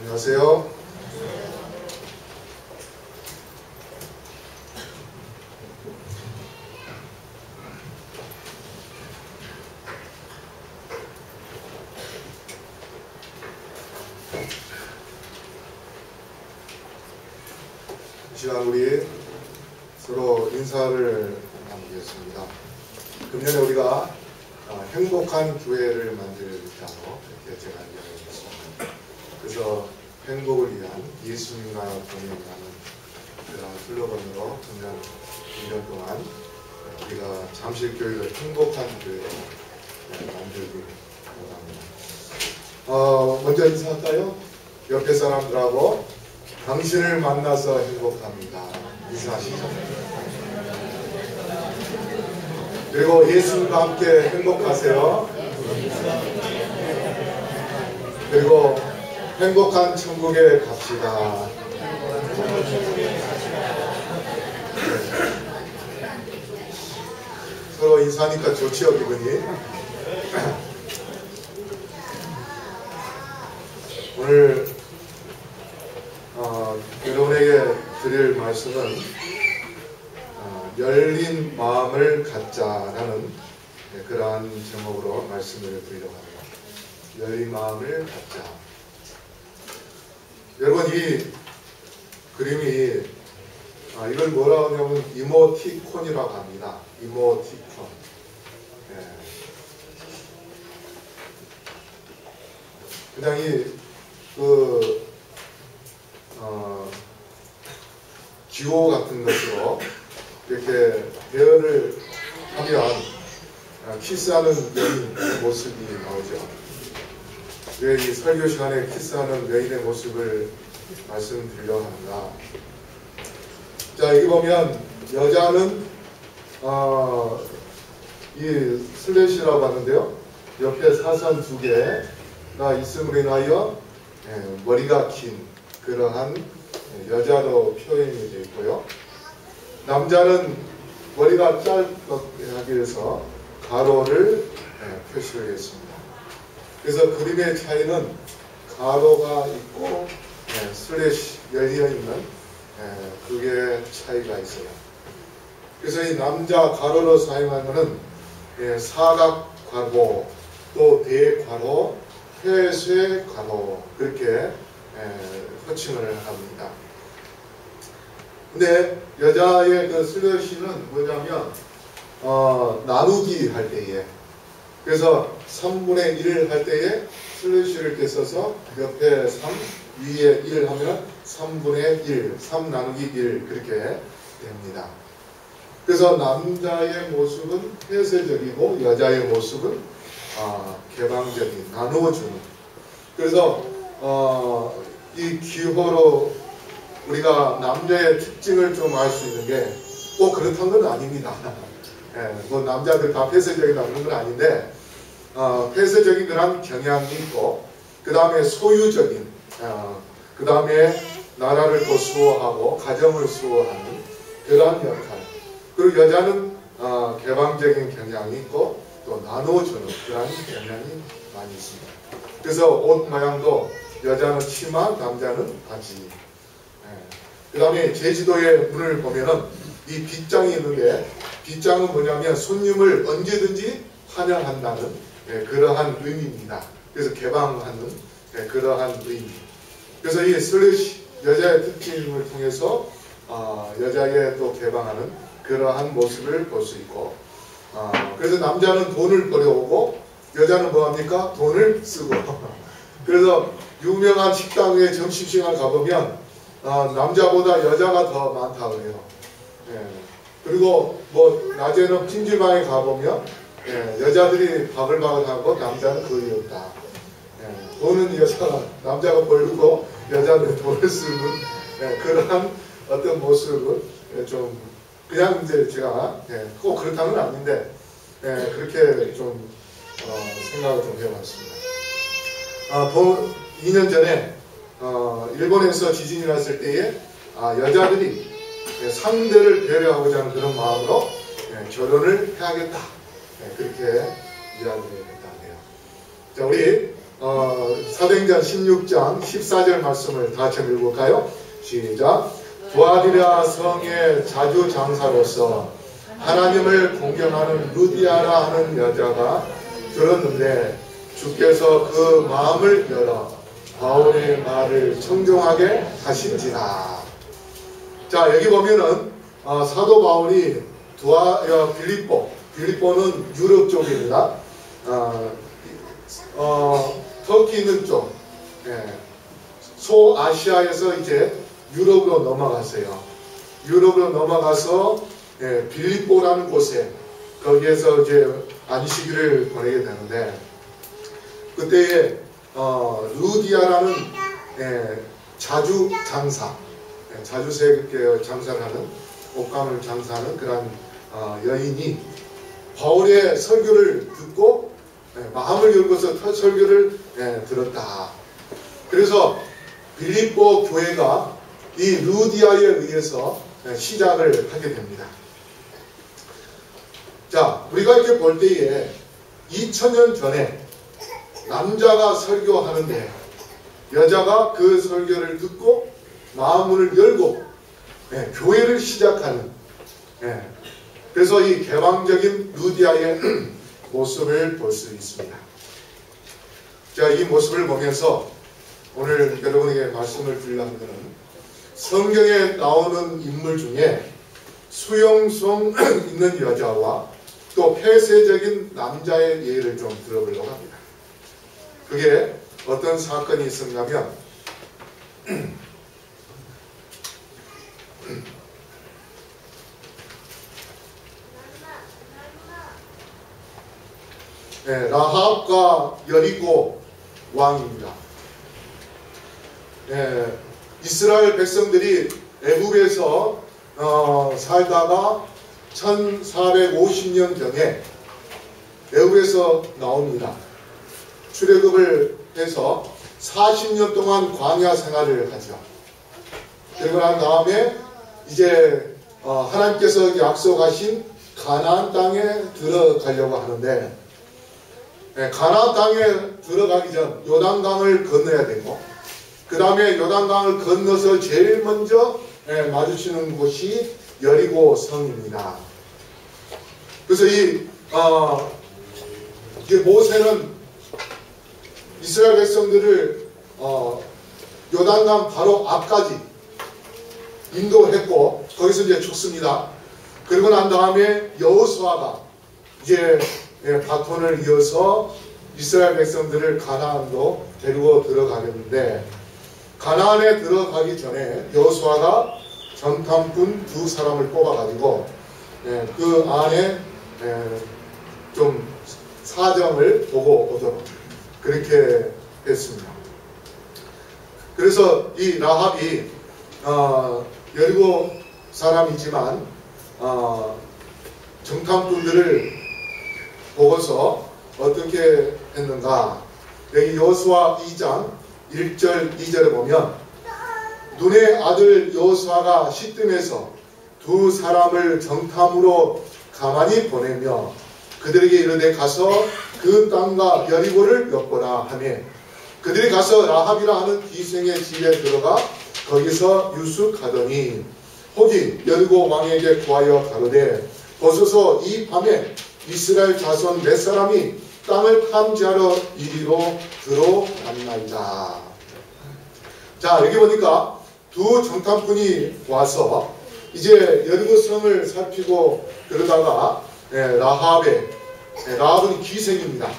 안녕하세요. 이 시간 우리 서로 인사를 나누겠습니다. 금년에 우리가 행복한 교회를 만들자고 이렇게 제가 이야기했습니다. 그래서 행복을 위한 예수님과 동행하는 그런 슬로건으로 금년 1년 동안 우리가 잠실교회를 행복한 교회로 만들기 원합니다. 먼저 인사할까요? 옆에 사람들하고 당신을 만나서 행복합니다. 인사하시죠. 그리고 예수님과 함께 행복하세요. 그리고 행복한 천국에 갑시다. 서로 인사하니까 좋지요, 기분이. 오늘 여러분에게 드릴 말씀은 열린 마음을 갖자라는 그러한 제목으로 말씀을 드리려고 합니다. 열린 마음을 갖자. 여러분, 이 그림이 이걸 뭐라고 하냐면 이모티콘이라고 합니다. 이모티콘. 그냥 기호 같은 것으로 이렇게 대화를 하면 키스하는 여인의 모습이 나오죠. 이 설교 시간에 키스하는 여인의 모습을 말씀드리려고 합니다. 자, 여기 보면 여자는 이 슬래시라고 하는데요. 옆에 사선 두 개가 있음으로 인하여 머리가 긴 그러한 여자로 표현이 되어 있고요. 남자는 머리가 짧게 해서 가로를 표시를 했습니다. 그래서 그림의 차이는 가로가 있고 슬래시 열려 있는 그게 차이가 있어요. 그래서 이 남자 가로로 사용하는 사각 괄호 또 대괄호 회쇄 괄호 그렇게 호칭을 합니다. 근데 여자의 그 슬래시는 뭐냐면 나누기 할 때에, 그래서 3분의 1을 할 때에 슬래시를 이렇게 써서 옆에 3 위에 1 하면 3분의 1 3 나누기 1 그렇게 됩니다. 그래서 남자의 모습은 폐쇄적이고 여자의 모습은 개방적인, 나누어주는. 그래서 이 기호로 우리가 남자의 특징을 좀 알 수 있는 게 꼭 그렇다는 건 아닙니다. 뭐 남자들 다 폐쇄적이다 그런 건 아닌데 폐쇄적인 그런 경향이 있고, 그 다음에 소유적인, 그 다음에 나라를 또 수호하고 가정을 수호하는 그러한 역할, 그리고 여자는 개방적인 경향이 있고 또 나누어주는 그런 경향이 많이 있습니다. 그래서 옷 모양도 여자는 치마, 남자는 바지. 그 다음에 제주도의 문을 보면은 이 빗장이 있는데, 빗장은 뭐냐면 손님을 언제든지 환영한다는 그러한 의미입니다. 그래서 개방하는 그러한 의미. 그래서 이 슬래시 여자의 특징을 통해서 여자의 또 개방하는 그러한 모습을 볼 수 있고, 그래서 남자는 돈을 벌여오고 여자는 뭐합니까? 돈을 쓰고. 그래서 유명한 식당에 점심시간 가보면 남자보다 여자가 더 많다고 해요. 그리고 뭐 낮에는 찜질방에 가보면 여자들이 바글바글하고 남자는 거의 없다. 돈은 남자가 벌고 여자는 돈을 쓰는 그러한 어떤 모습을 좀 그냥 이제 제가 꼭 그렇다는 건 아닌데 그렇게 좀 생각을 좀 해봤습니다. 2년 전에 일본에서 지진이 났을 때에 여자들이 상대를 배려하고자 하는 그런 마음으로 결혼을 해야겠다. 그렇게 이야기를 했다네요. 자, 우리 사도행전 16장 14절 말씀을 다 같이 읽어볼까요? 시작. 두아디라 성의 자주장사로서 하나님을 공경하는 루디아라 하는 여자가 들었는데 주께서 그 마음을 열어 바울의 말을 청종하게 하신지라. 자, 여기 보면은 사도 바울이 빌립보는 유럽 쪽입니다. 터키 있는 쪽, 소아시아에서 이제 유럽으로 넘어갔어요. 유럽으로 넘어가서 빌립보라는 곳에 거기에서 이제 안식일을 보내게 되는데 그때에 루디아라는 자주 장사, 자주색 장사를 하는 옷감을 장사하는 그런 여인이 바울의 설교를 듣고 마음을 열고서 설교를 들었다. 그래서 빌립보 교회가 이 루디아에 의해서 시작을 하게 됩니다. 자, 우리가 이렇게 볼 때에 2000년 전에 남자가 설교하는데 여자가 그 설교를 듣고 마음을 열고 교회를 시작하는, 그래서 이 개방적인 루디아의 모습을 볼 수 있습니다. 자, 이 모습을 보면서 오늘 여러분에게 말씀을 드리려는 것은 성경에 나오는 인물 중에 수용성 있는 여자와 또 폐쇄적인 남자의 예를 좀 들어보려고 합니다. 그게 어떤 사건이 있었냐면 라합과 여리고 왕입니다. 이스라엘 백성들이 애굽에서 살다가 1450년경에 애굽에서 나옵니다. 출애굽을 해서 40년 동안 광야 생활을 하죠. 그리고 난 다음에 이제 하나님께서 약속하신 가나안 땅에 들어가려고 하는데 가나안 땅에 들어가기 전 요단강을 건너야 되고 그 다음에 요단강을 건너서 제일 먼저 마주치는 곳이 여리고 성입니다. 그래서 이게 모세는 이스라엘 백성들을 요단강 바로 앞까지 인도했고 거기서 이제 죽습니다. 그리고 난 다음에 여호수아가 이제 바톤을 이어서 이스라엘 백성들을 가나안으로 데리고 들어가겠는데 가나안에 들어가기 전에 여호수아가 정탐꾼 2사람을 뽑아가지고 그 안에 좀 사정을 보고 오도록 그렇게 했습니다. 그래서 이 라합이 여리고 사람이지만 정탐꾼들을 보고서 어떻게 했는가? 여기 여호수아 2장 1절 2절에 보면 눈의 아들 여호수아가 시뜸에서 2사람을 정탐으로 가만히 보내며 그들에게 이르되 가서 그 땅과 여리고를 엿보라 하며 그들이 가서 라합이라 하는 기생의 집에 들어가 거기서 유숙하더니 혹이 여리고 왕에게 구하여 가로되 보소서 이 밤에 이스라엘 자손 몇 사람이 땅을 탐지하러 이리로 들어왔나이다. 자, 여기 보니까 2 정탐꾼이 와서 이제 여리고 성을 살피고 그러다가 라합은 기생입니다.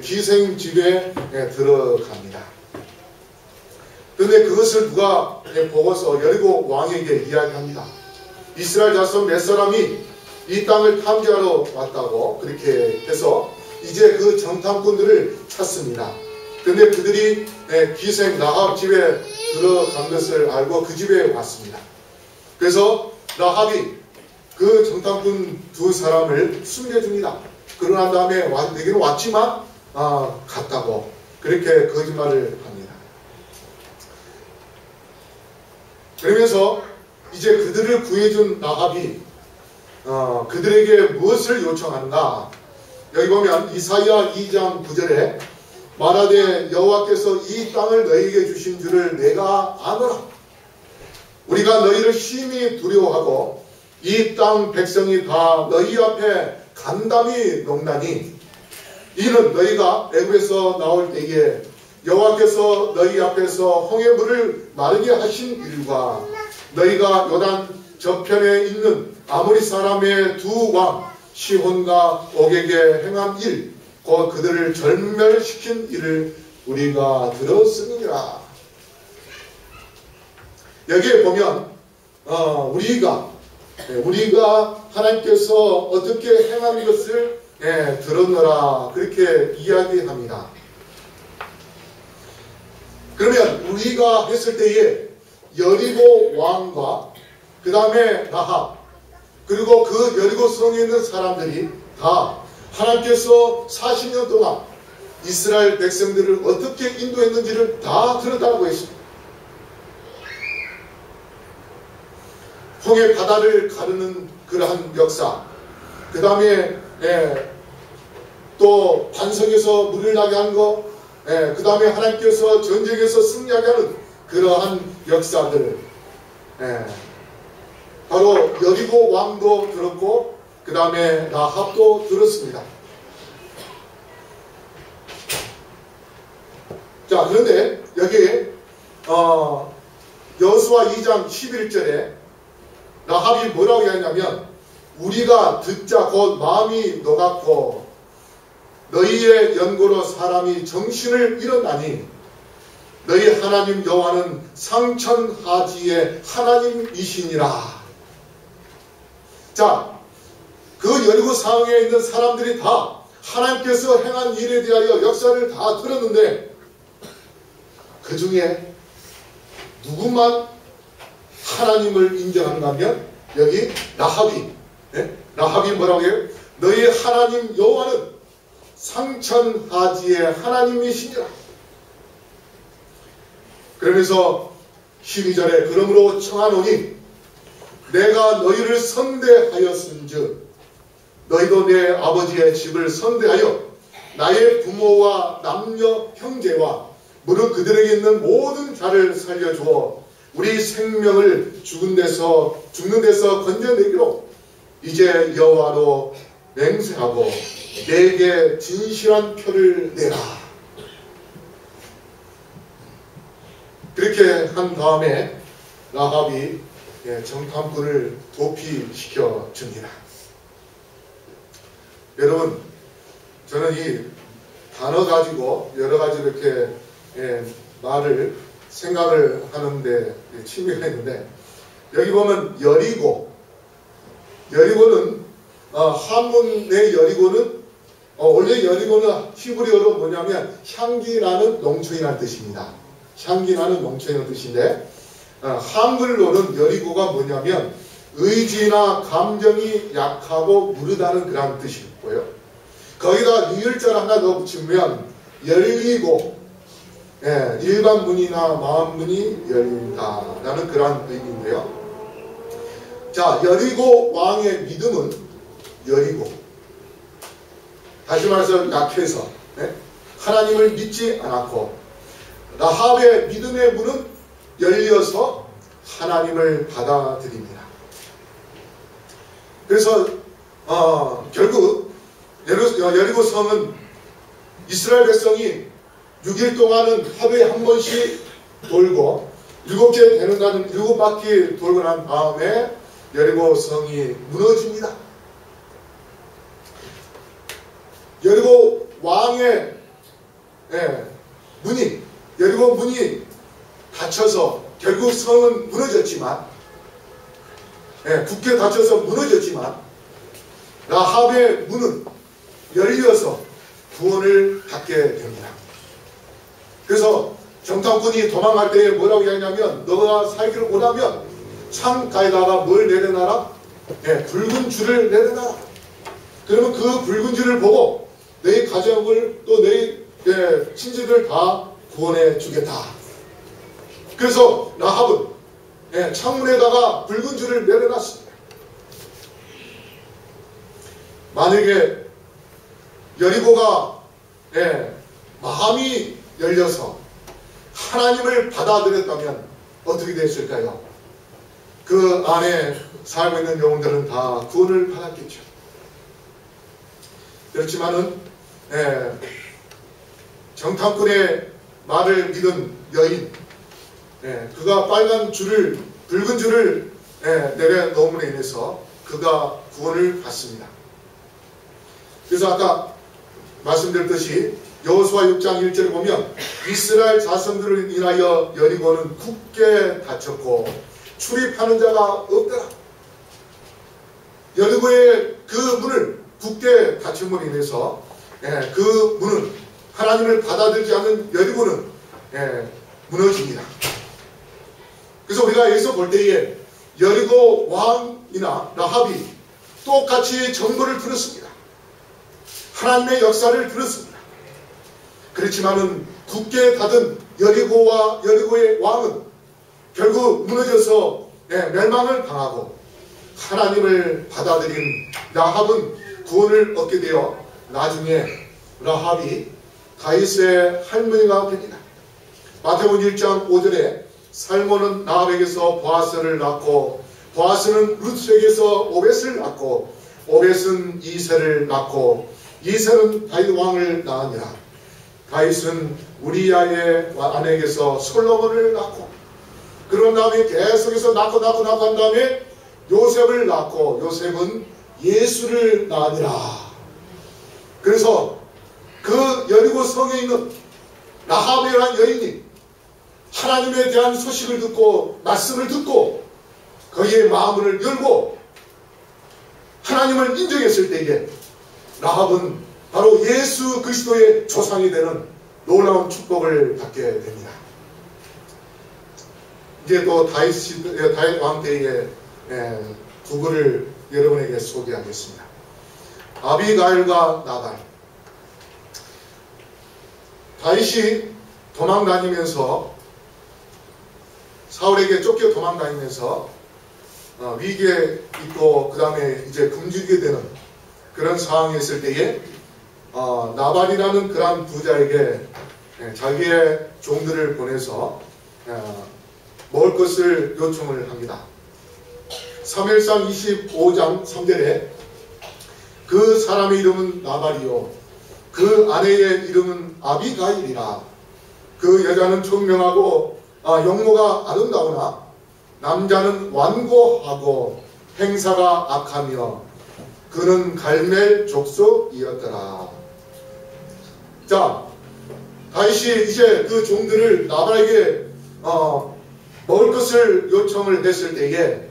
기생 집에 들어갑니다. 그런데 그것을 누가 보고서 여리고 왕에게 이야기합니다. 이스라엘 자손 몇 사람이 이 땅을 탐지하러 왔다고 그렇게 해서 이제 그 정탐꾼들을 찾습니다. 그런데 그들이 기생 라합 집에 들어간 것을 알고 그 집에 왔습니다. 그래서 라합이 그 정탐꾼 2사람을 숨겨줍니다. 그러고 난 다음에 내게는 왔지만 갔다고 그렇게 거짓말을 합니다. 그러면서 이제 그들을 구해준 라합이 그들에게 무엇을 요청하는가? 여기 보면 이사야 2장 9절에 말하되 여호와께서 이 땅을 너희에게 주신 줄을 내가 아노라. 우리가 너희를 심히 두려워하고 이 땅 백성이 다 너희 앞에 간담이 녹나니 이는 너희가 애굽에서 나올 때에 여호와께서 너희 앞에서 홍해 물을 마르게 하신 일과 너희가 요단 저편에 있는 아모리 사람의 두 왕 시혼과 옥에게 행한 일, 곧 그들을 절멸시킨 일을 우리가 들었음이니라. 여기에 보면 우리가 하나님께서 어떻게 행한 것을 들었노라 그렇게 이야기합니다. 그러면 우리가 했을 때에 여리고 왕과 그 다음에 라합 그리고 그 여리고 성에 있는 사람들이 다 하나님께서 40년 동안 이스라엘 백성들을 어떻게 인도했는지를 다 들었다고 했습니다. 홍해 바다를 가르는 그러한 역사, 그 다음에 또 반석에서 물을 나게 한 거, 그 다음에 하나님께서 전쟁에서 승리하게 하는 그러한 역사들, 바로 여리고 왕도 들었고 그 다음에 라합도 들었습니다. 자, 그런데 여기에 여호수아 2장 11절에 라합이 뭐라고 이야기하냐면 우리가 듣자 곧 마음이 녹았고 너희의 연고로 사람이 정신을 잃었나니 너희 하나님 여호와는 상천하지의 하나님이시니라. 자, 그 여리고 상에 있는 사람들이 다 하나님께서 행한 일에 대하여 역사를 다 들었는데 그 중에 누구만 하나님을 인정하는가 하면 여기 라합이 뭐라고 해요? 너희 하나님 여호와는 상천하지의 하나님이시니라. 그러면서 12절에 그러므로 청하노니 내가 너희를 선대하였은즉 너희도 내 아버지의 집을 선대하여 나의 부모와 남녀 형제와 무릇 그들에게 있는 모든 자를 살려주어 우리 생명을 죽는 데서 건져내기로 이제 여호와로 맹세하고 내게 진실한 표를 내라. 그렇게 한 다음에 라합이 정탐꾼을 도피시켜 줍니다. 여러분, 저는 이 단어 가지고 여러 가지 이렇게 생각을 하는데 취미가 있는데 여기 보면 여리고는 한문의 여리고는 원래 여리고는 히브리어로 뭐냐면 향기나는 농촌이라는 뜻입니다. 향기나는 농촌이라는 뜻인데 한글로는 여리고가 뭐냐면 의지나 감정이 약하고 무르다는 그런 뜻이고요. 거기다 리을자를 하나 더 붙이면 열리고 일반 문이나 마음 문이 열린다라는 그런 의미인데요. 자, 여리고 왕의 믿음은 여리고 다시 말해서 약해서 하나님을 믿지 않았고 라합의 믿음의 문은 열려서 하나님을 받아들입니다. 그래서 결국 여리고 성은 이스라엘 백성이 6일 동안은 하루에 한 번씩 돌고 7개 되는 날은 7바퀴 돌고 난 다음에 여리고 성이 무너집니다. 여리고 왕의 여리고 문이 닫혀서 결국 성은 무너졌지만 굳게 닫혀서 무너졌지만 라합의 문은 열려서 구원을 받게 됩니다. 그래서 정탐꾼이 도망갈 때에 뭐라고 이야기하냐면 너가 살기를 원하면 창가에다가 뭘 내려놔라? 붉은 줄을 내려놔라. 그러면 그 붉은 줄을 보고 너희 가족을 또 너희 친지들 다 구원해 주겠다. 그래서 라합은 창문에다가 붉은 줄을 내려놨습니다. 만약에 여리고가 마음이 열려서 하나님을 받아들였다면 어떻게 됐을까요? 그 안에 살고 있는 영혼들은 다 구원을 받았겠죠. 그렇지만은 정탐꾼의 말을 믿은 여인, 그가 빨간 줄을, 붉은 줄을 내려놓음으로 인해서 그가 구원을 받습니다. 그래서 아까 말씀드렸듯이 여호수아 6장 1절에 보면 이스라엘 자손들을 인하여 여리고는 굳게 닫혔고 출입하는 자가 없더라. 여리고의 그 문을 굳게 닫힘으로 인해서 그 문은, 하나님을 받아들이지 않는 여리고는 무너집니다. 그래서 우리가 여기서 볼 때에 여리고 왕이나 라합이 똑같이 정보를 들었습니다. 하나님의 역사를 들었습니다. 그렇지만은 굳게 닫은 여리고와 여리고의 왕은 결국 무너져서 멸망을 당하고, 하나님을 받아들인 라합은 구원을 얻게 되어 나중에 라합이 다윗의 할머니가 됩니다. 마태복음 1장 5절에 살몬은 라합에게서 보아스를 낳고, 보아스는 룻에게서 오벳을 낳고, 오벳은 이새를 낳고, 이새는 다윗 왕을 낳으니라. 다윗은 우리야의 아내에게서 솔로몬을 낳고, 그런 다음에 계속해서 낳고 한 다음에 요셉을 낳고, 요셉은 예수를 낳으니라. 그래서 그 여리고 성에 있는 라합이라는 여인이 하나님에 대한 소식을 듣고 말씀을 듣고 거기에 마음을 열고 하나님을 인정했을 때에 라합은 바로 예수 그리스도의 조상이 되는 놀라운 축복을 받게 됩니다. 이제 또 다윗 왕 때의 두 그를 여러분에게 소개하겠습니다. 아비가일과 나발. 다윗이 도망다니면서, 사울에게 쫓겨 도망다니면서 위기에 있고 그 다음에 이제 굶주리게 되는 그런 상황이 있을 때에 나발이라는 그런 부자에게 자기의 종들을 보내서 먹을 것을 요청을 합니다. 사무엘상 25장 3절에 그 사람의 이름은 나발이요 그 아내의 이름은 아비가일이라. 그 여자는 총명하고 용모가 아름다우나 남자는 완고하고 행사가 악하며 그는 갈멜 족속이었더라. 자, 다윗이 이제 그 종들을 나발에게 먹을 것을 요청을 했을 때에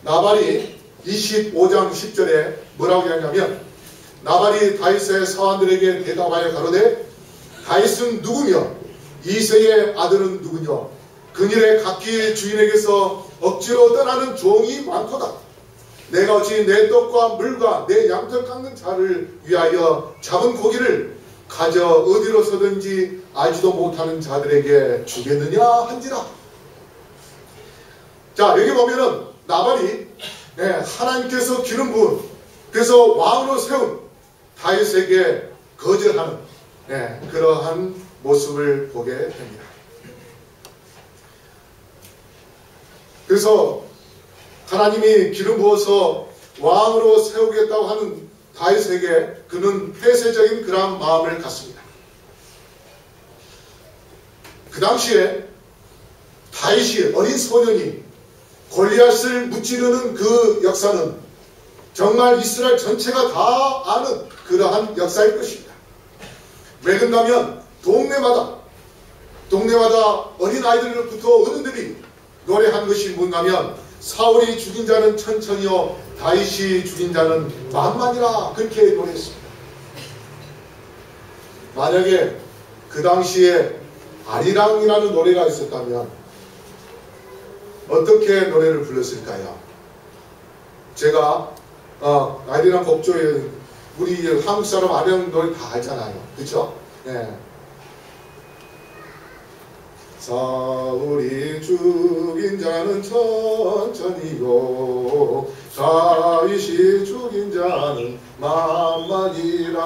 나발이 25장 10절에 뭐라고 하냐면, 나발이 다윗의 사환들에게 대답하여 가로되 다윗은 누구며 이새의 아들은 누구냐? 그일에 각기 주인에게서 억지로 떠나는 종이 많도다. 내가 어찌 내 떡과 물과 내 양털 깎는 자를 위하여 잡은 고기를 가져 어디로서든지 알지도 못하는 자들에게 주겠느냐 한지라. 자, 여기 보면은 나발이 하나님께서 기름 부은, 그래서 왕으로 세운 다윗에게 거절하는 그러한 모습을 보게 됩니다. 그래서 하나님이 기름 부어서 왕으로 세우겠다고 하는 다윗에게 그는 폐쇄적인 그러한 마음을 갖습니다. 그 당시에 다윗이 어린 소년이 골리앗을 무찌르는 그 역사는 정말 이스라엘 전체가 다 아는 그러한 역사일 것입니다. 왜 그런가면 동네마다 어린 아이들부터 어른들이 노래한 것이 뭔가면 사울이 죽인 자는 천천히요 다윗이 죽인 자는 만만이라, 그렇게 노래했습니다. 만약에 그 당시에 아리랑이라는 노래가 있었다면 어떻게 노래를 불렀을까요? 제가 아리랑 법조에 우리 한국 사람 아리랑 노래 다 알잖아요. 그렇죠? 사울이 죽인 자는 천천히요 다윗이 죽인 자는 만만이라.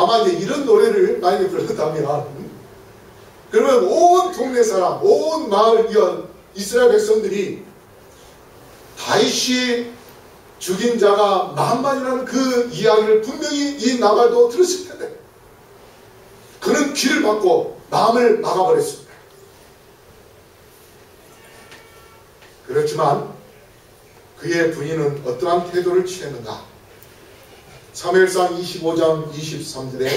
아마 이제 이런 노래를 만약에 불렀다면 그러면 온 동네 사람, 온 마을 이스라엘 백성들이 다윗이 죽인 자가 만만이라는 그 이야기를 분명히 이 나발도 들었을 텐데 그는 귀를 막고 마음을 막아버렸습니다. 그렇지만 그의 부인은 어떠한 태도를 취했는가? 사무엘상 25장 23절에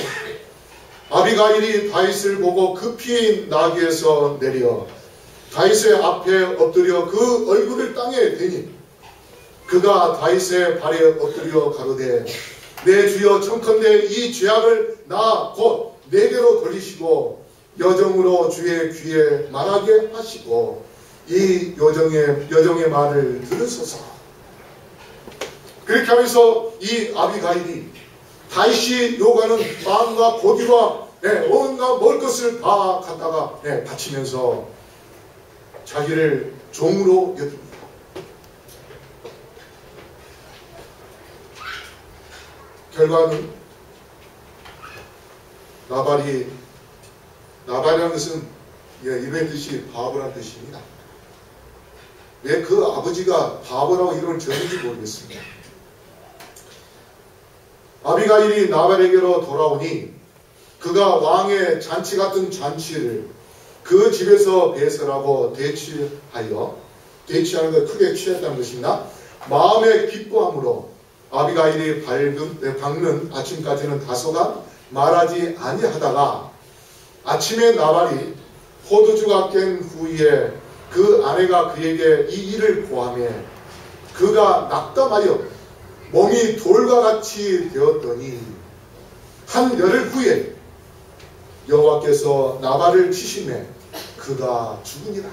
아비가일이 다윗을 보고 급히 나귀에서 내려 다윗의 앞에 엎드려 그 얼굴을 땅에 대니 그가 다윗의 발에 엎드려 가로되 내 주여 청컨대 이 죄악을 나 곧 내게로 돌리시고 여정으로 주의 귀에 말하게 하시고 이 여정의 말을 들으소서. 그렇게 하면서 이 아비가일이 다윗이 요구하는 마음과 고기와 온갖 먹을 것을 다 갖다가 바치면서 자기를 종으로 여깁니다. 결과는 나발이라는 것은 이런 뜻이 바보라는 뜻입니다. 왜 그 아버지가 바보라고 이름을 지었는지 모르겠습니다. 아비가일이 나발에게로 돌아오니 그가 왕의 잔치 같은 잔치를 그 집에서 배설하고 대취하는 걸 크게 취했다는 것입니다. 마음의 기뻐함으로 아비가일이 밝는 아침까지는 다소간 말하지 아니하다가 아침에 나발이 포도주가 깬 후에 그 아내가 그에게 이 일을 고하며 그가 낙담하여 몸이 돌과 같이 되었더니 한 열흘 후에 여호와께서 나발을 치시매 그가 죽으니라.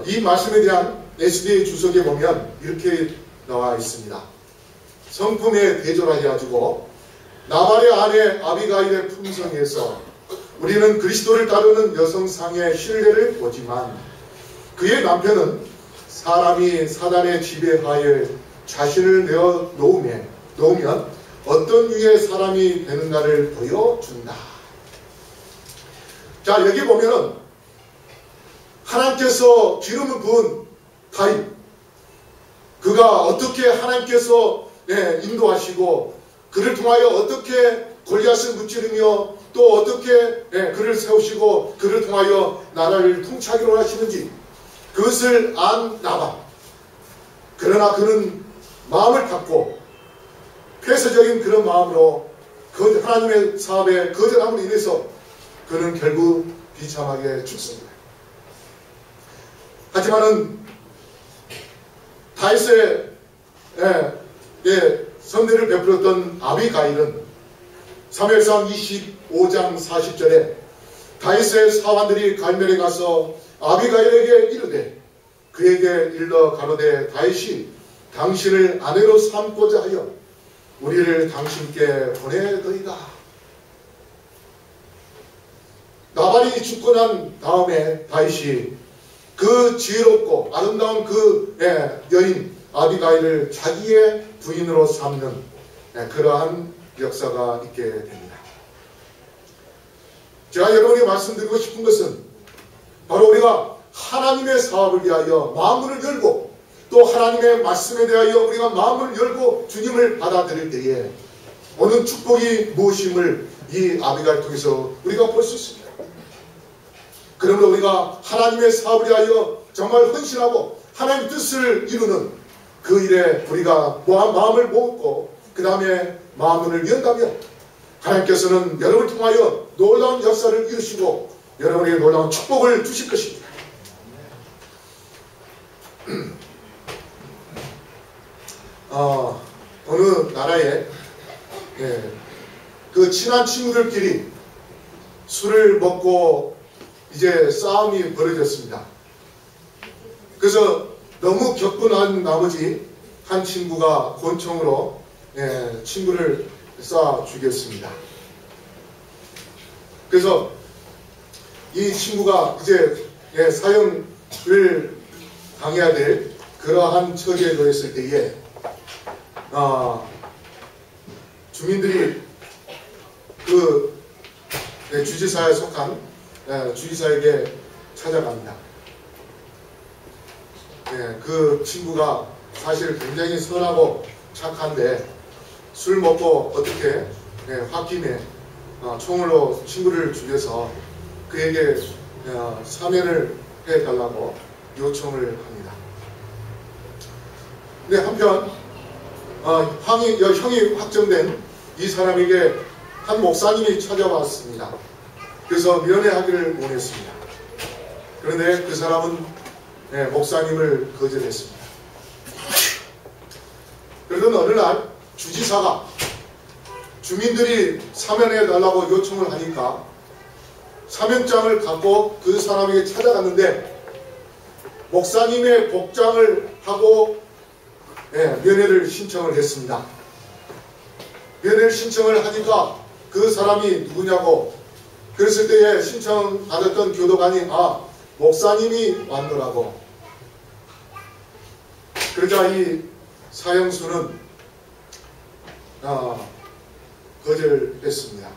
이 말씀에 대한 SD 주석에 보면 이렇게 나와 있습니다. 성품에 대조하여가지고 나발의 아내 아비가일의 품성에서 우리는 그리스도를 따르는 여성상의 신뢰를 보지만 그의 남편은 사람이 사단의 지배하에 자신을 내어 놓으면 어떤 유의 사람이 되는가를 보여준다. 자, 여기 보면은 하나님께서 기름을 부은 다윗, 그가 어떻게 하나님께서 인도하시고 그를 통하여 어떻게 골리앗을 무찌르며 또 어떻게 그를 세우시고 그를 통하여 나라를 통치하기로 하시는지 그것을 안 나발. 그러나 그는 마음을 갖고 폐쇄적인 그런 마음으로 하나님의 사업에 거절함으로 인해서 그는 결국 비참하게 죽습니다. 하지만은 다윗의 선대를 베풀었던 아비가일은 사무엘상 25장 40절에 다윗의 사환들이 갈멜에 가서 아비가일에게 이르되 그에게 일러 가로되 다윗이 당신을 아내로 삼고자 하여 우리를 당신께 보내더이다. 나발이 죽고 난 다음에 다윗이 그 지혜롭고 아름다운 그 여인 아비가일을 자기의 부인으로 삼는 그러한 역사가 있게 됩니다. 제가 여러분에게 말씀드리고 싶은 것은 바로 우리가 하나님의 사업을 위하여 마음을 열고 또 하나님의 말씀에 대하여 우리가 마음을 열고 주님을 받아들일 때에 오는 축복이 무엇임을 이 아비가를 통해서 우리가 볼 수 있습니다. 그러므로 우리가 하나님의 사업을 위하여 정말 헌신하고 하나님의 뜻을 이루는 그 일에 우리가 마음을 먹고 그 다음에 마음을 연다면 하나님께서는 여러분을 통하여 놀라운 역사를 이루시고 여러분에게 놀라운 축복을 주실 것입니다. 어느 나라에 그 친한 친구들끼리 술을 먹고 이제 싸움이 벌어졌습니다. 그래서 너무 격분한 나머지 한 친구가 권총으로 친구를 쏴 죽였습니다. 그래서 이 친구가 이제 사형을 당해야 될 그러한 처지에 놓였을 때에 주민들이 그 주지사에 속한 주지사에게 찾아갑니다. 그 친구가 사실 굉장히 선하고 착한데 술 먹고 어떻게 홧김에 총으로 친구를 죽여서 그에게 사면을 해달라고 요청을 합니다. 근데 한편 형이 확정된 이 사람에게 한 목사님이 찾아왔습니다. 그래서 면회하기를 원했습니다. 그런데 그 사람은 목사님을 거절했습니다. 그러던 어느 날 주지사가 주민들이 사면해달라고 요청을 하니까 사면장을 갖고 그 사람에게 찾아갔는데 목사님의 복장을 하고 면회를 신청을 했습니다. 면회를 신청을 하니까 그 사람이 누구냐고 그랬을 때에 신청받았던 교도관이 목사님이 왔더라고. 그러자 이 사형수는 거절했습니다.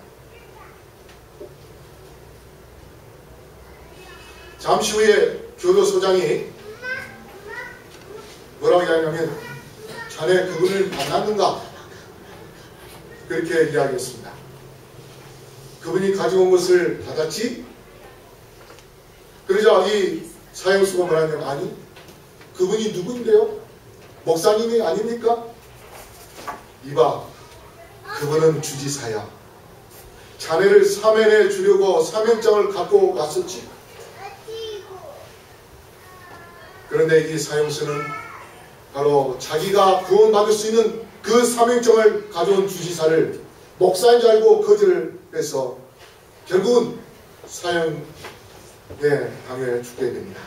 잠시 후에 교도소장이 뭐라고 이야기하냐면 자네 그분을 만났는가? 그렇게 이야기했습니다. 그분이 가지고 온 것을 받았지? 그러자 이 사형수가 뭐라냐면 아니 그분이 누구인데요? 목사님이 아닙니까? 이봐 그분은 주지사야. 자네를 사면해 주려고 사면장을 갖고 갔었지. 그런데 이 사형수는 바로 자기가 구원받을 수 있는 그 사면장을 가져온 주지사를 목사인 줄 알고 거절을 해서 결국은 사형에 당해 죽게 됩니다.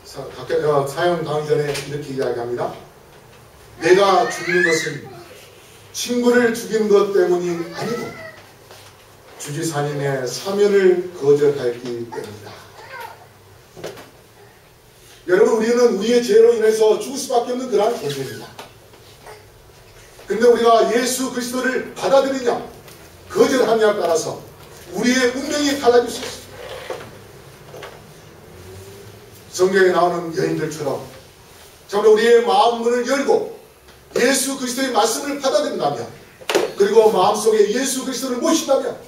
사형 당하기 전에 이렇게 이야기합니다. 내가 죽는 것은 친구를 죽인 것 때문이 아니고 주지사님의 사면을 거절했기 때문이다. 여러분 우리는 우리의 죄로 인해서 죽을 수밖에 없는 그러한 존재입니다. 그런데 우리가 예수 그리스도를 받아들이냐 거절하냐에 따라서 우리의 운명이 달라질 수 있습니다. 성경에 나오는 여인들처럼 정말 우리의 마음 문을 열고 예수 그리스도의 말씀을 받아들인다면 그리고 마음속에 예수 그리스도를 모신다면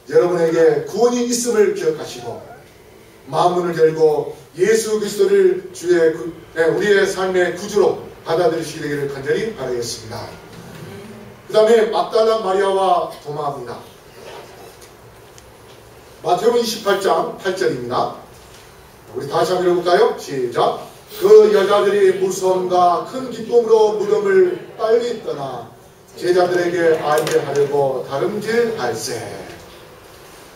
여러분에게 구원이 있음을 기억하시고 마음 문을 열고 예수 그리스도를 우리의 삶의 구주로 받아들이시게 되기를 간절히 바라겠습니다. 그 다음에 막달라 마리아와 도마입니다. 마태복음 28장 8절입니다. 우리 다시 한번 읽어볼까요? 시작. 그 여자들이 무서움과 큰 기쁨으로 무덤을 빨리 떠나 제자들에게 알게 하려고 다른 길 알세.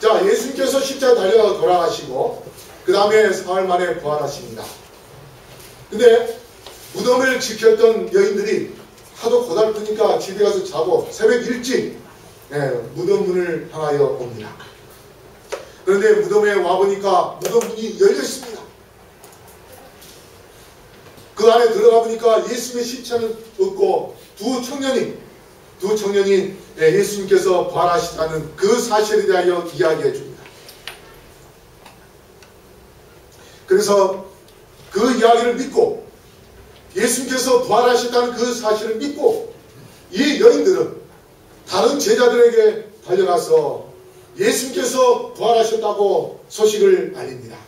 자, 예수님께서 십자가에 달려 돌아가시고 그 다음에 사흘 만에 부활하십니다. 근데 무덤을 지켰던 여인들이 하도 고달프니까 집에 가서 자고 새벽 일찍 무덤 문을 향하여 옵니다. 그런데 무덤에 와보니까 무덤 문이 열려 있습니다. 그 안에 들어가 보니까 예수님의 시체는 없고 두 청년이 예수님께서 부활하시다는 그 사실에 대하여 이야기해 줍니다. 그래서 그 이야기를 믿고 예수님께서 부활하셨다는 그 사실을 믿고 이 여인들은 다른 제자들에게 달려가서 예수님께서 부활하셨다고 소식을 알립니다.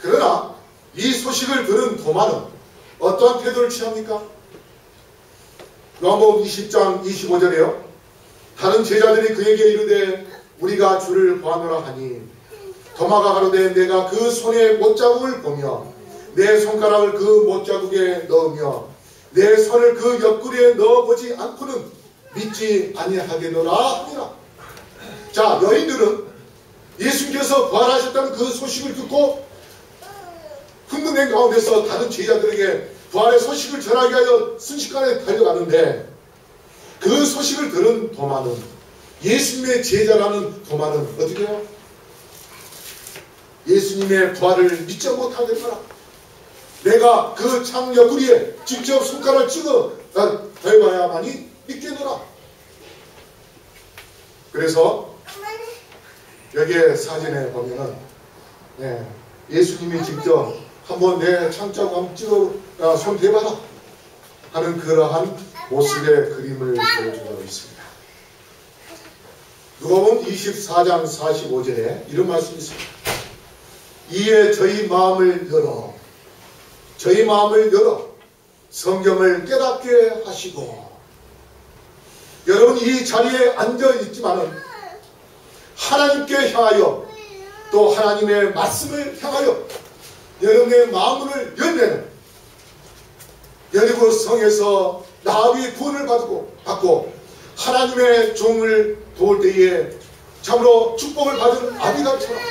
그러나 이 소식을 들은 도마는 어떠한 태도를 취합니까? 요한복음 20장 25절에요. 다른 제자들이 그에게 이르되 우리가 주를 보았노라 하니 도마가 가로되 내가 그 손에 못자국을 보며 내 손가락을 그 못자국에 넣으며 내 손을 그 옆구리에 넣어보지 않고는 믿지 아니하겠노라 하니라. 자, 여인들은 예수님께서 부활하셨다는 그 소식을 듣고 흥분된 가운데서 다른 제자들에게 부활의 소식을 전하게 하여 순식간에 달려가는데 그 소식을 들은 도마는 예수님의 제자라는 도마는 어떻게 해요? 예수님의 부활을 믿지 못하겠노라. 내가 그 창 옆구리에 직접 손가락을 찍어 해봐야만이 믿겠노라. 그래서 여기에 사진에 보면은 예수님이 직접 한번 내 창자국 한번 찍어 손 대봐라 하는 그러한 모습의 그림을 보여주고 있습니다. 누가복음 24장 45절에 이런 말씀이 있습니다. 이에 저희 마음을 열어 성경을 깨닫게 하시고. 여러분 이 자리에 앉아 있지만은 하나님께 향하여 또 하나님의 말씀을 향하여 여러분의 마음을 열면 여리고 성에서 라합이 구원을 받고 하나님의 종을 도울 때에 참으로 축복을 받은 아비가처럼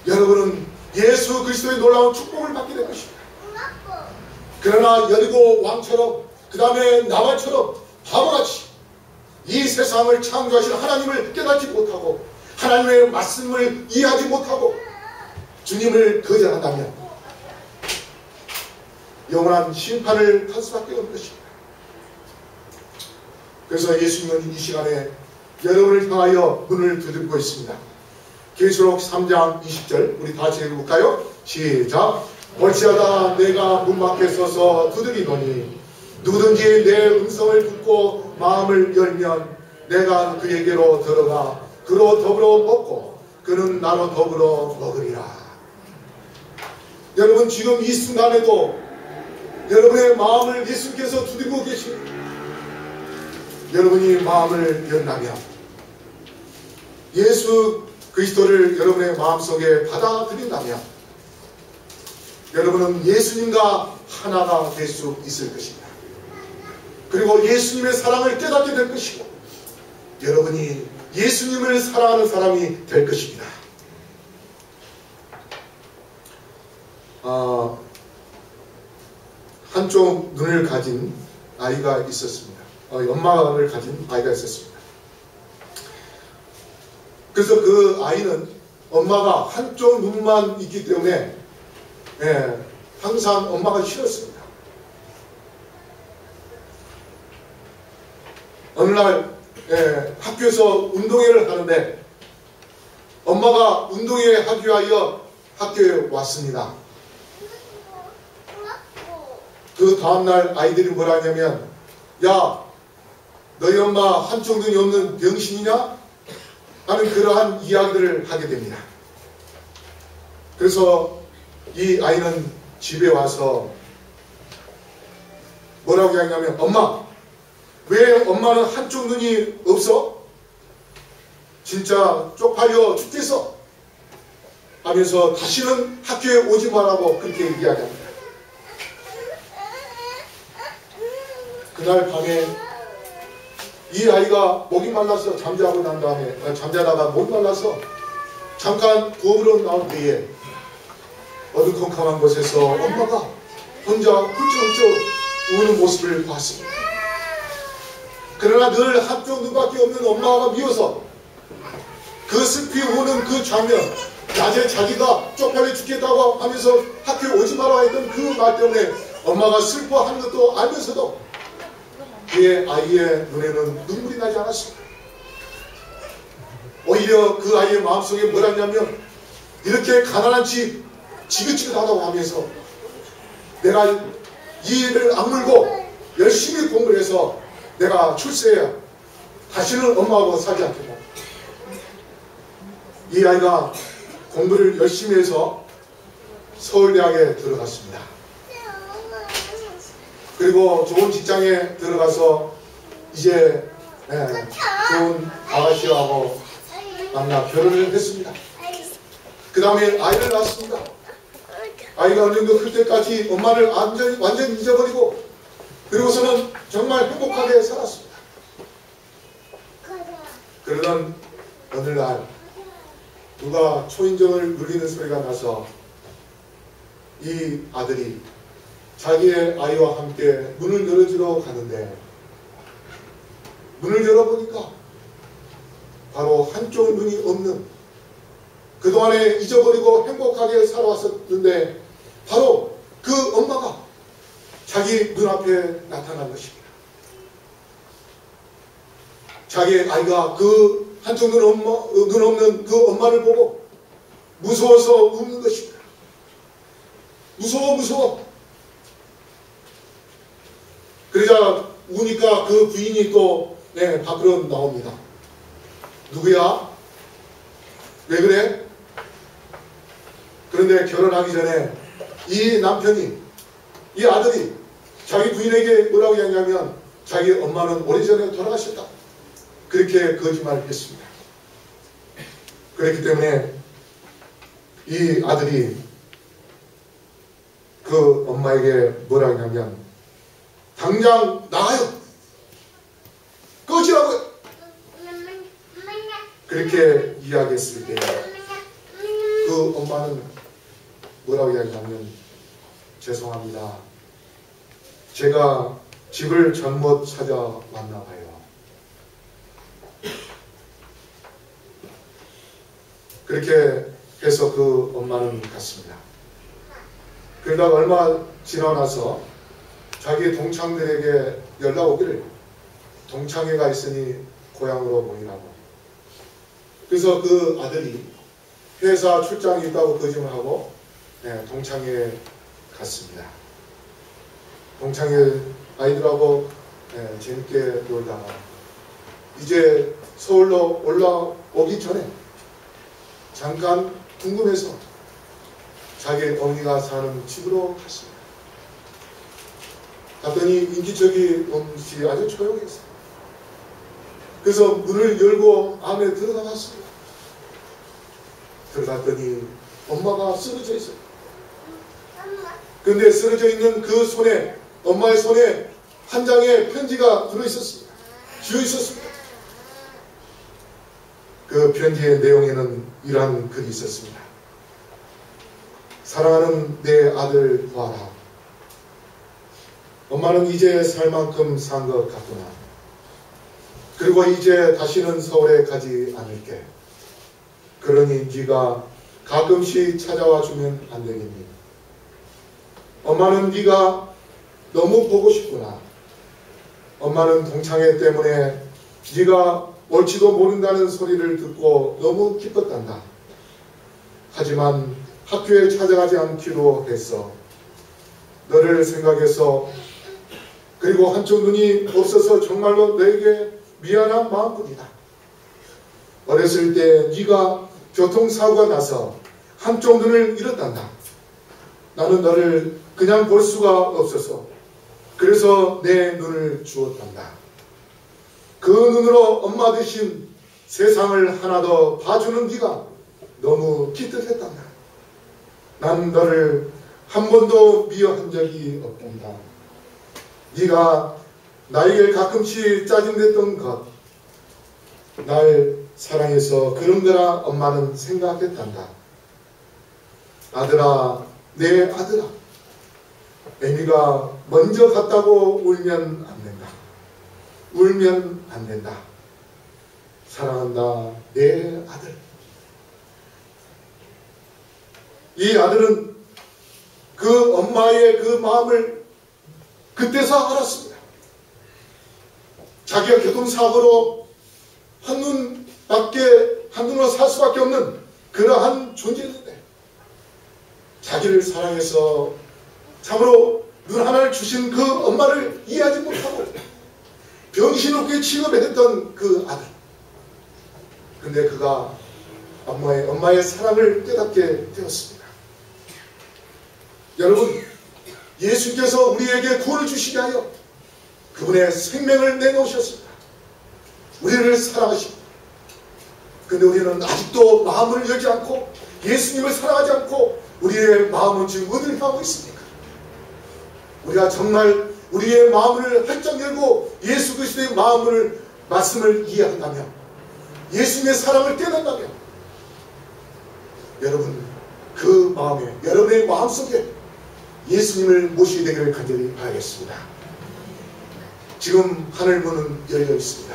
여러분은 예수 그리스도의 놀라운 축복을 받게 될 것입니다. 그러나 여리고 왕처럼 그 다음에 나발처럼 바보같이 이 세상을 창조하신 하나님을 깨닫지 못하고 하나님의 말씀을 이해하지 못하고 주님을 거절한다면 영원한 심판을 할 수밖에 없는 것입니다. 그래서 예수님은 이 시간에 여러분을 향하여 문을 두드리고 있습니다. 계시록 3장 20절 우리 다 같이 읽어볼까요? 시작. 볼지어다 내가 문 밖에 서서 두드리노니 누구든지 내 음성을 듣고 마음을 열면 내가 그에게로 들어가 그로 더불어 먹고 그는 나로 더불어 먹으리라. 여러분 지금 이 순간에도 여러분의 마음을 예수께서 두드리고 계십니다. 여러분이 마음을 연다면 예수 그리스도를 여러분의 마음속에 받아들인다면 여러분은 예수님과 하나가 될 수 있을 것입니다. 그리고 예수님의 사랑을 깨닫게 될 것이고 여러분이 예수님을 사랑하는 사람이 될 것입니다. 한쪽 눈을 가진 아이가 있었습니다. 연마를 가진 아이가 있었습니다. 그래서 그 아이는 엄마가 한쪽 눈만 있기 때문에 항상 엄마가 싫었습니다. 어느 날 학교에서 운동회를 하는데 엄마가 운동회 하기 위하여 학교에 왔습니다. 그 다음날 아이들이 뭐라 하냐면 야 너희 엄마 한쪽 눈이 없는 병신이냐? 하는 그러한 이야기들을 하게 됩니다. 그래서 이 아이는 집에 와서 뭐라고 하냐면 엄마 왜 엄마는 한쪽 눈이 없어? 진짜 쪽팔려 죽겠어 하면서 다시는 학교에 오지 말라고 그렇게 이야기합니다. 그날 밤에 이 아이가 목이 말라서 잠자고 난 다음에 잠자다가 목이 말라서 잠깐 부엌으로 나온 뒤에 어두컴컴한 곳에서 엄마가 혼자 훌쩍훌쩍 우는 모습을 봤습니다. 그러나 늘 한쪽 눈밖에 없는 엄마가 미워서 그 슬피 우는 그 장면, 낮에 자기가 쪽팔려 죽겠다고 하면서 학교에 오지 마라 했던 그 말 때문에 엄마가 슬퍼하는 것도 알면서도 그의 아이의 눈에는 눈물이 나지 않았습니다. 오히려 그 아이의 마음속에 뭐라냐면 이렇게 가난한 집 지긋지긋하다고 하면서 내가 이 일을 악물고 열심히 공부를 해서 내가 출세해야 다시는 엄마하고 살지 않겠다. 이 아이가 공부를 열심히 해서 서울대학에 들어갔습니다. 그리고 좋은 직장에 들어가서 이제 좋은 아가씨하고 만나 결혼을 했습니다. 그 다음에 아이를 낳았습니다. 아이가 어느 정도 클 때까지 엄마를 완전히 잊어버리고 그리고서는 정말 행복하게 살았습니다. 그러던 어느 날 누가 초인종을 누리는 소리가 나서 이 아들이 자기의 아이와 함께 문을 열어주러 가는데 문을 열어보니까 바로 한쪽 눈이 없는 그동안에 잊어버리고 행복하게 살아왔었는데 바로 그 엄마가 자기 눈앞에 나타난 것입니다. 자기 아이가 그 한쪽 눈 없는 그 엄마를 보고 무서워서 우는 것입니다. 무서워. 그러자 우니까 그 부인이 또 밖으로 나옵니다. 누구야? 왜 그래? 그런데 결혼하기 전에 이 남편이, 이 아들이 자기 부인에게 뭐라고 했냐면 자기 엄마는 오래전에 돌아가셨다. 그렇게 거짓말을 했습니다. 그렇기 때문에 이 아들이 그 엄마에게 뭐라고 했냐면 당장 나가요. 꺼지라고요. 그렇게 이야기했을 때 그 엄마는 뭐라고 이야기하냐면 죄송합니다. 제가 집을 잘못 찾아왔나 봐요. 그렇게 해서 그 엄마는 갔습니다. 그러다가 얼마 지나고 나서 자기 동창들에게 연락 오기를 동창회가 있으니 고향으로 모이라고. 그래서 그 아들이 회사 출장이 있다고 거짓말하고 동창회에 갔습니다. 동창회 아이들하고 재밌게 놀다가 이제 서울로 올라오기 전에 잠깐 궁금해서 자기 어머니가 사는 집으로 갔습니다. 갔더니 인기척이 음식이 아주 조용했어요. 그래서 문을 열고 안에 들어가 봤습니다. 들어갔더니 엄마가 쓰러져 있어요. 그런데 쓰러져 있는 그 손에, 엄마의 손에 한 장의 편지가 들어있었습니다. 쥐어있었습니다. 그 편지의 내용에는 이러한 글이 있었습니다. 사랑하는 내 아들 보아라. 엄마는 이제 살 만큼 산 것 같구나. 그리고 이제 다시는 서울에 가지 않을게. 그러니 네가 가끔씩 찾아와 주면 안 되겠니? 엄마는 네가 너무 보고 싶구나. 엄마는 동창회 때문에 네가 올지도 모른다는 소리를 듣고 너무 기뻤단다. 하지만 학교에 찾아가지 않기로 했어. 너를 생각해서, 그리고 한쪽 눈이 없어서 정말로 너에게 미안한 마음뿐이다. 어렸을 때 네가 교통사고가 나서 한쪽 눈을 잃었단다. 나는 너를 그냥 볼 수가 없어서 그래서 내 눈을 주었단다. 그 눈으로 엄마 대신 세상을 하나 더 봐주는 네가 너무 기특했단다. 난 너를 한 번도 미워한 적이 없단다. 네가 나에게 가끔씩 짜증냈던 것, 날 사랑해서 그런 거라 엄마는 생각했단다. 아들아, 내 아들아, 애미가 먼저 갔다고 울면 안 된다. 울면 안 된다. 사랑한다, 내 아들. 이 아들은 그 엄마의 그 마음을 그때서 알았습니다. 자기가 교통사고로 한눈으로 살 수밖에 없는 그러한 존재인데 자기를 사랑해서 참으로 눈 하나를 주신 그 엄마를 이해하지 못하고 병신없게 취급했던 그 아들. 근데 그가 엄마의 사랑을 깨닫게 되었습니다. 여러분, 예수께서 우리에게 구원을 주시게 하여 그분의 생명을 내놓으셨습니다. 우리를 사랑하시고, 근데 우리는 아직도 마음을 열지 않고 예수님을 사랑하지 않고 우리의 마음은 지금 어디를 향하고 있습니까? 우리가 정말 우리의 마음을 활짝 열고 예수 그리스도의 말씀을 이해한다면, 예수님의 사랑을 깨닫다면, 여러분 그 마음에, 여러분의 마음속에 예수님을 모시게 되기를 간절히 바라겠습니다. 지금 하늘문은 열려 있습니다.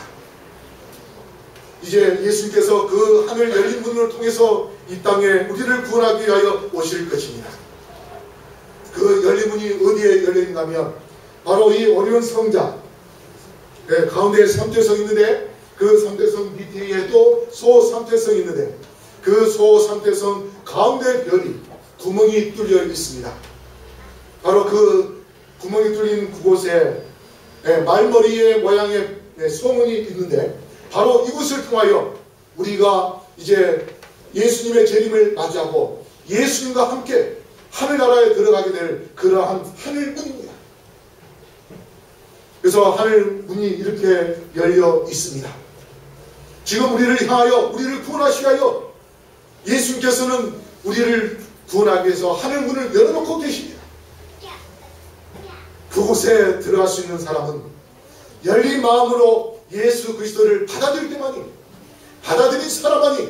이제 예수님께서 그 하늘 열린 문을 통해서 이 땅에 우리를 구원하기 위하여 오실 것입니다. 그 열린 문이 어디에 열려있냐면 바로 이 오리온 성자 가운데 3대석 있는데 그 삼대성 밑에 또 소삼대성이 있는데 그 소삼대성 가운데 별이 구멍이 뚫려 있습니다. 바로 그 구멍이 뚫린 그곳에 말머리의 모양의 소문이 있는데 바로 이곳을 통하여 우리가 이제 예수님의 재림을 맞이하고 예수님과 함께 하늘나라에 들어가게 될 그러한 하늘문입니다. 그래서 하늘문이 이렇게 열려 있습니다. 지금 우리를 향하여 우리를 구원하시기 위하여 예수님께서는 우리를 구원하기 위해서 하늘문을 열어놓고 계십니다. 그곳에 들어갈 수 있는 사람은 열린 마음으로 예수 그리스도를 받아들일 때만이, 받아들인 사람만이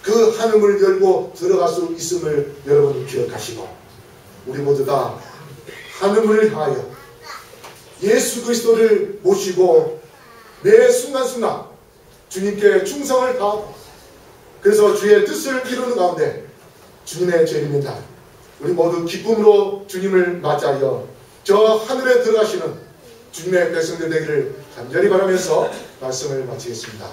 그 하늘문을 열고 들어갈 수 있음을 여러분 기억하시고, 우리 모두 다 하늘문을 향하여 예수 그리스도를 모시고 매 순간순간 주님께 충성을 다하고, 그래서 주의 뜻을 이루는 가운데 주님의 재림의 날 우리 모두 기쁨으로 주님을 맞이하여 저 하늘에 들어가시는 주님의 백성들 되기를 간절히 바라면서 말씀을 마치겠습니다.